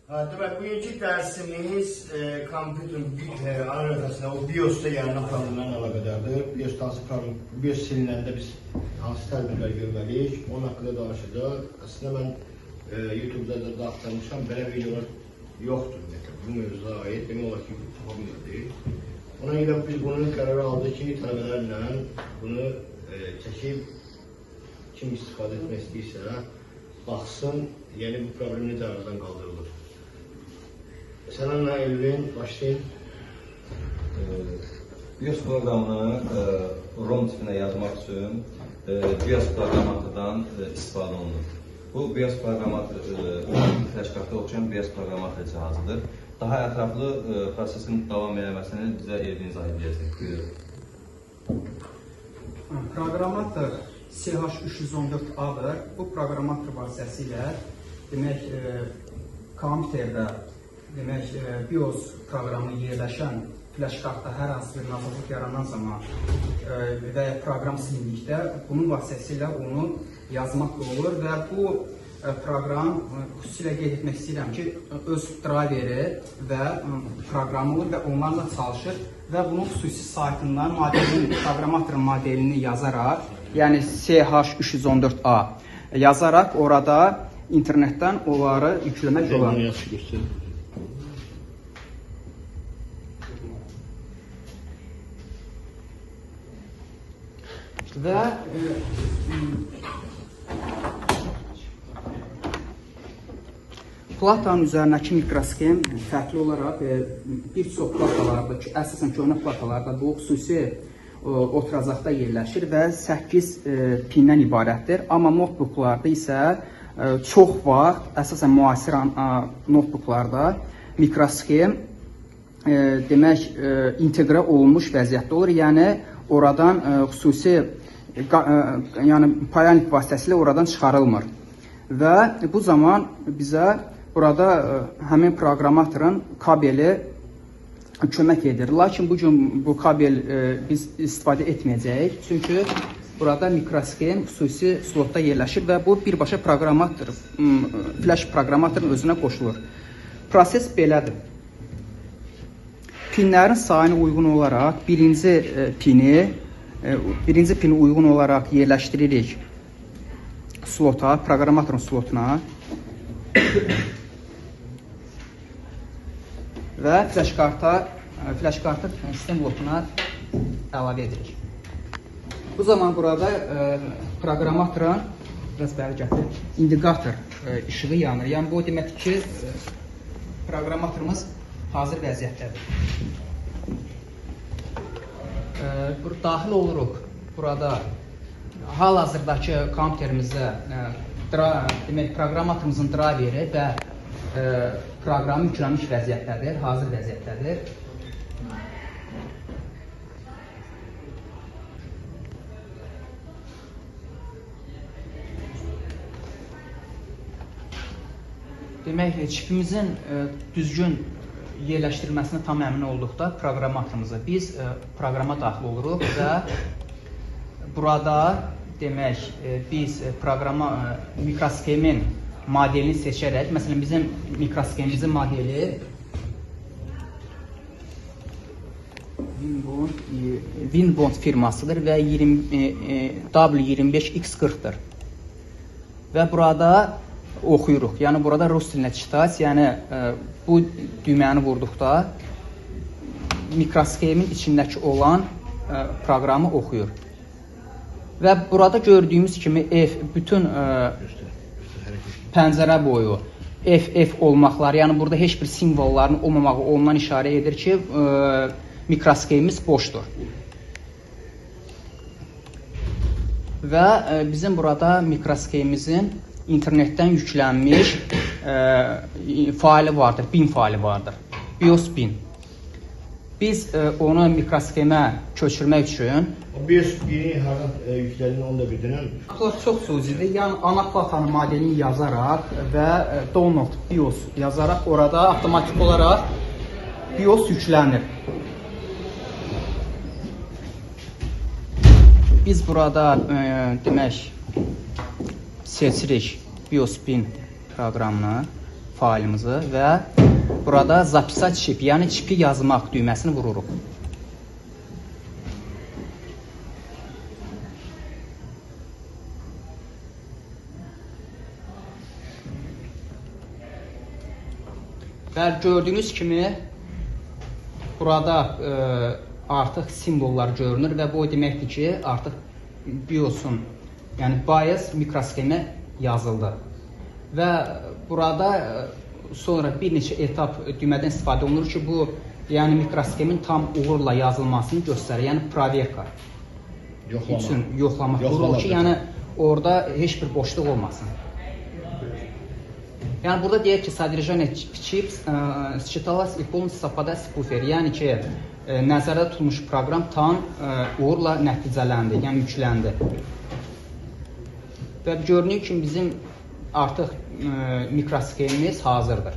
Demek bugünkü dersimiz kompüterin arasında o BIOS'ta yaranan problemlerle alakadardır. BIOS hansı problem, BIOS silinəndə biz hansı tədbirlər görməliyik, onun haqqında danışacağıq. Aslında mən YouTube'da da aktarmışam, belə videolar yoxdur. Bu mövzuya ait, demək olar ki, tapa bilmirdik. Ona görə biz bunun qərarı aldıq ki, tələbələrlə bunu çəkib kim istifadə etmək istəyirsə baxsın, yəni bu problem necə aradan qaldırılır. Selamla Elvin, başlayın. BIOS proqramını ROM tipinə yazmaq üçün BIOS proqramatordan istifadə olunur. Bu BIOS proqramator flash kartda oxşayan BIOS proqramator cihazıdır. Daha ətraflı prosesin davam eləməsini bizə Elvin izah edəcək. Buyurun. Proqramator CH314A-dır. Bu proqramator vasitəsilə demək kompüterdə BIOS proqramı yerləşən flash kartda hər hansı bir nasazlıq yaranan zaman və proqram silindikdə bunun vasitəsilə onu yazmaq da olur və bu proqram xüsusilə qeyd etmək istəyirəm ki, öz driveri və proqramı olur və onlarla çalışır və bunun xüsusi saytından proqramatorun modelini yazaraq, yəni CH314A yazaraq orada internetdən onları yükləmək olar. Və platanın üzərindəki mikroskem fərqli olaraq bir çox platalarda, əsasən köhnə platalarda bu xüsusi oturacaqda yerləşir və 8 pindən ibarətdir. Amma notebooklarda isə çox vaxt, əsasən müasir notebooklarda mikroskem demək inteqrə olunmuş vəziyyətdə olur. Yəni oradan xüsusi yəni payanik vasitəsilə oradan çıxarılmır. Və bu zaman bizə burada həmin proqramatorun kabeli kömək edir. Lakin bugün bu kabel biz istifadə etməyəcəyik. Çünki burada mikroskem xüsusi slotda yerləşir və bu birbaşa proqramator, flash proqramatorun özünə qoşulur. Proses belədir. Pinlərin sayına uyğun olaraq birinci pini uyğun olaraq yerləşdiririk slota, proqramatorun slotuna və flash kartı sistem blokuna əlavə edirik. Bu zaman burada proqramatorun biraz bəri gətirir, indikator işığı yanır. Yəni bu deməkdir ki, proqramatorumuz hazır vəziyyətdədir. Daxil oluruq burada hal-hazırdakı kompüterimizdə demək proqramatorumuzun driveri və proqramı yüklənmiş vəziyyətdədir, hazır vəziyyətdədir. Demək, çipimizin düzgün yerləşdirilməsinə tam əmin olduqda proqramatorumuza biz proqrama daxil oluruq və burada demək biz proqrama mikroskemin modelini seçərək, məsələn bizim mikroskemimizin modeli Winbond firmasıdır və W25X40'dır və burada oxuyuruq. Yəni burada rus dilinə çitać, yəni bu düyməni vurduqda mikroskemin içindəki olan proqramı oxuyur. Və burada gördüyümüz kimi bütün pəncərə boyu FF olmaqları, yəni burada heç bir simvolların olmamağı ondan işarə edir ki, mikroskemimiz boşdur. Və bizim burada mikroskemimizin internetdən yüklənmiş faili vardır, bin faili vardır, BIOS bin. Biz onu mikroskemə köçürmək üçün BIOS bini haradan yüklədin, onu da bildirin. Çox cüzidir. Yəni ana platanın modelini yazaraq və download BIOS yazaraq orada avtomatik olaraq BIOS yüklənir. Biz burada demək seçirik BIOS bin proqramını faylımızı və burada zapisat çip, yəni çipi yazmaq düyməsini vururuq. Və gördüyünüz kimi burada artıq simvollar görünür və bu o deməkdir ki, artıq BIOS'un, yəni BIOS mikrosxemə yazıldı. Və burada sonra bir neçə etap düymədən istifadə olunur ki, bu yəni mikrosxemin tam uğurla yazılmasını göstərir. Yəni proverka üçün yoxlamaq olur ki, yəni orada heç bir boşluq olmasın. Yəni burada deyək ki, sodержание чип считалось и полностью совпадать с буфер. Yəni ki, nəzərdə tutulmuş proqram tam uğurla nəticələndi, yəni yükləndi. Və gördüyünüz kimi bizim artıq mikrosxemimiz hazırdır.